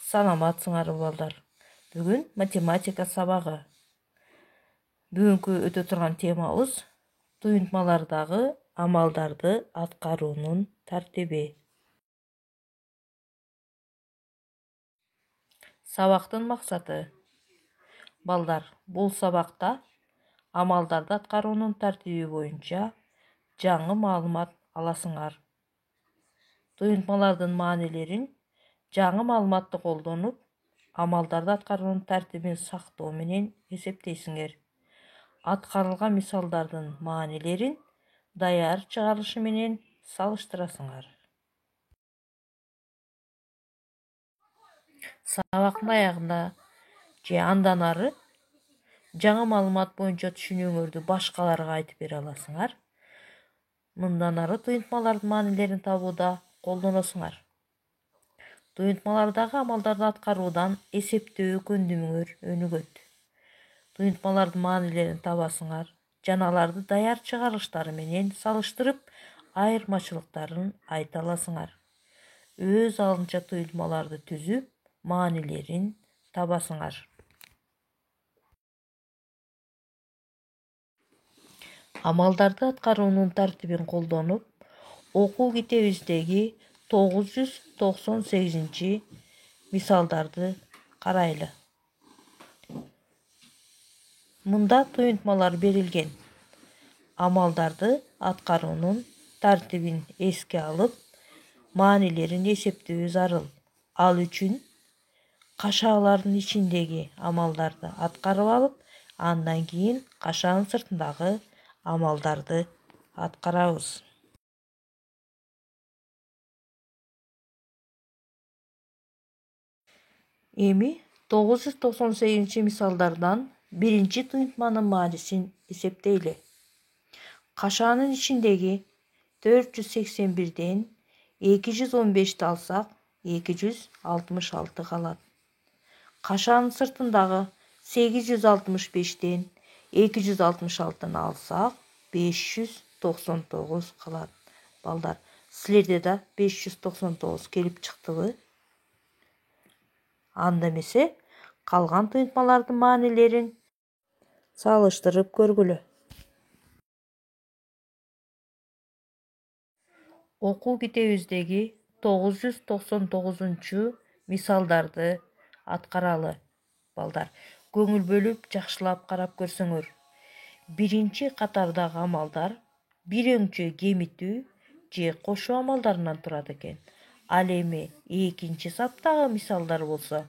Саламатсыңар балдар. Бүгін математика сабағы. Бүгінгі өтө турган темабыз туйынтмалардағы амалдарды аткаруунун тартиби. Сабактын максаты. Балдар, бул сабакта амалдарды аткаруунун тартиби боюнча жаңы маалымат аласыңар. Туйынтмалардын маанилерин жаңы маалыматты колдонуп, амалдарды аткаруунун тартибин сактоо менен эсептейсиңер. Аткарылган мисалдардын маанилерин даяр чыгарылышы менен салыштырасыңар. Сабактын аягында же андан ары жаңы маалымат боюнча түшүнүүңөрдү башкаларга айтып бере аласыңар. Мындан ары туйынтмалардын маанилерин табууда колдоносуңар. Туйынтмалардагы амалдарды аткаруудан эсептөө көндүмүңөр өнүгөт. Туйынтмалардын маанилерин табасыңар жана аларды даяр чыгарылыштары менен салыштырып, айырмачылыктарын айта аласыңар. Өз алдынча туйынтмаларды түзүп, маанилерин табасыңар. Амалдарды аткаруунун тартибин колдонуп, окуу китебибиздеги 998 мисалдарды карайлы. Мында туйынтмалар берилген. Амалдарды аткаруунун тартибин эске алып, маанилерин эсептөө зарыл. Ал үчүн кашаалардын ичиндеги амалдарды аткарып алып, андан кийин кашанын сыртындагы амалдарды аткарабыз. Эми 998 мисалдардан биринчи туйынтманын маанисин эсептейли. Кашаанын ичиндеги 481ден 215'ti алсак 266 калат. Кашаанын сыртындагы 865'тен 266'ны алсак 599 калат. Балдар, силерде да 599 келип чыктыбы? Анда эмесе калган туйынтмалардын маанилерин салыштырып көргүлө. Окуу китебибиздеги 999 мисалдарды аткаралы. Балдар, көңүл бөлүп жакшылап карап көрсөңөр. Биринчи катардагы амалдар бир өңчө кемитүү же кошуу амалдарынан турат экен. Ал эми экинчи саптагы мисалдар болсо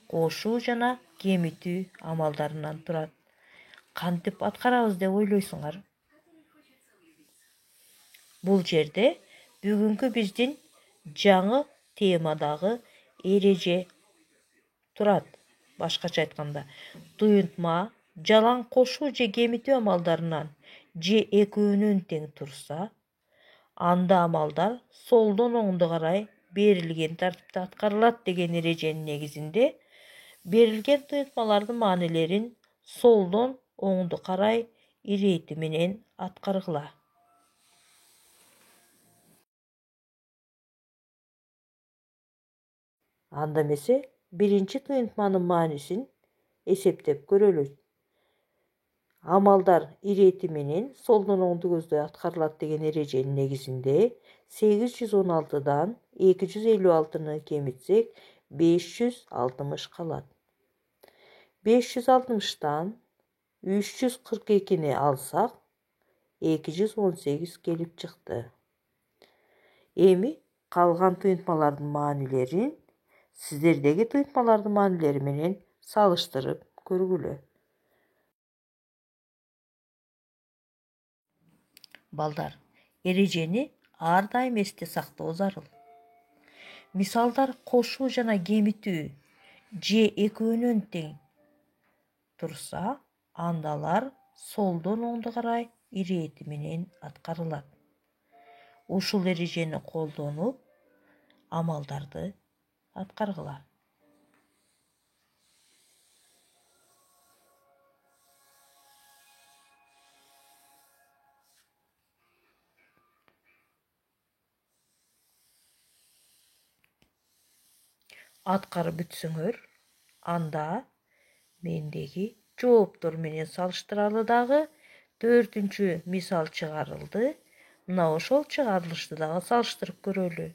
кошуу жана кемитүү амалдарынан турат. Кантип аткарабыз деп ойлойсуңар? Бул жерде бүгүнкү биздин жаңы темадагы эреже турат. Башкача айтканда, туйынтма жалаң кошуу же кемитүү амалдарынан же экөөнөн тең турса, анда амалдар солдон оңду карай берилген тартипте аткарылат деген эреженин негизинде берилген туйынтмалардын маанилерин солдон оңду карай ирети менен аткаргыла. Анда эмесе биринчи туйынтманын маанисин эсептеп көрөлү. Амалдар ирети менен солдон оңду көздөй аткарылат деген эреженин негизинде 816'дан 256'ны кемитсек 560 калат. 560'тан 342'ни алсак 218 келип чыкты. Эми калган туйынтмалардын маанилерин сиздердеги туйынтмалардын маанилери менен салыштырып көргүлө. Балдар, эрежени ар дайым эсте сактоо зарыл. Мисалдар кошуу жана кемитүү же экөөнөн тең турса, анда алар солдон оңду карай ирети менен аткарылат. Ушул эрежени колдонуп, амалдарды аткаргыла. аткарып бүтсөңөр, анда мендеги жооптор менен салыштыралы дагы 4-чү мисал чыгарылды. Мына ошол чыгарылышты дагы салыштырып көрөлү.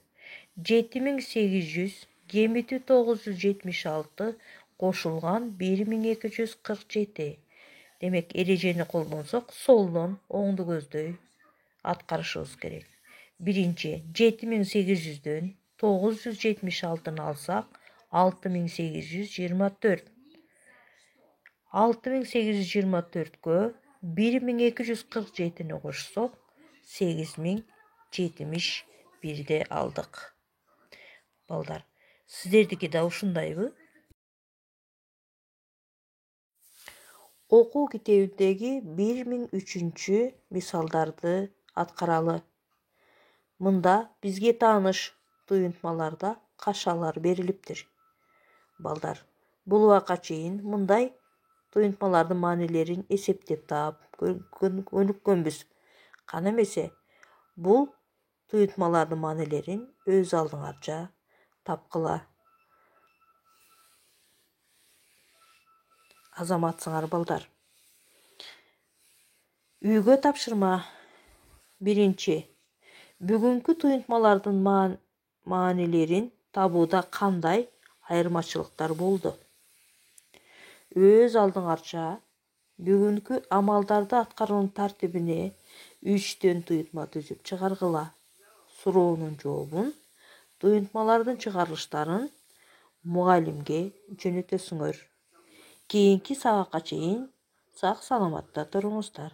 7800 кемитүү 976 кошулган 1247. Демек, эрежени колдонсок, солдон оңду көздөй аткарышыбыз керек. Биринчи, 7800дөн 976-ны алсак, 6824. 6824-кө 1247-ни кошсок, 8071-ди алдык. Балдар, сиздердики да ушундайбы? Окуу китебиндеги 1003-чү мисалдарды аткаралы. Мында бизге тааныш туюнтмаларда кашалар берилиптир. Балдар, бул убакка чейин мындай туюнтмалардын маанилерин эсептеп таап өнүккөнбүз. Кана эмесе, бул туюнтмалардын маанилерин өз алдыңарча тапкыла. Азаматсыңар балдар. Үйгө тапшырма. Биринчи, бүгүнкү туюнтмалардын маанилерин табууда кандай айырмачылыктар болду? Өз алдыңарча бүгүнкү амалдарды аткаруунун тартибине 3төн туюнтма түзүп чыгаргыла. Суроонун жообун, туюнтмалардын чыгарылыштарын мугалимге жөнөтөсүңөр. Кийинки сабакка чейин сак саламатта туруңуздар.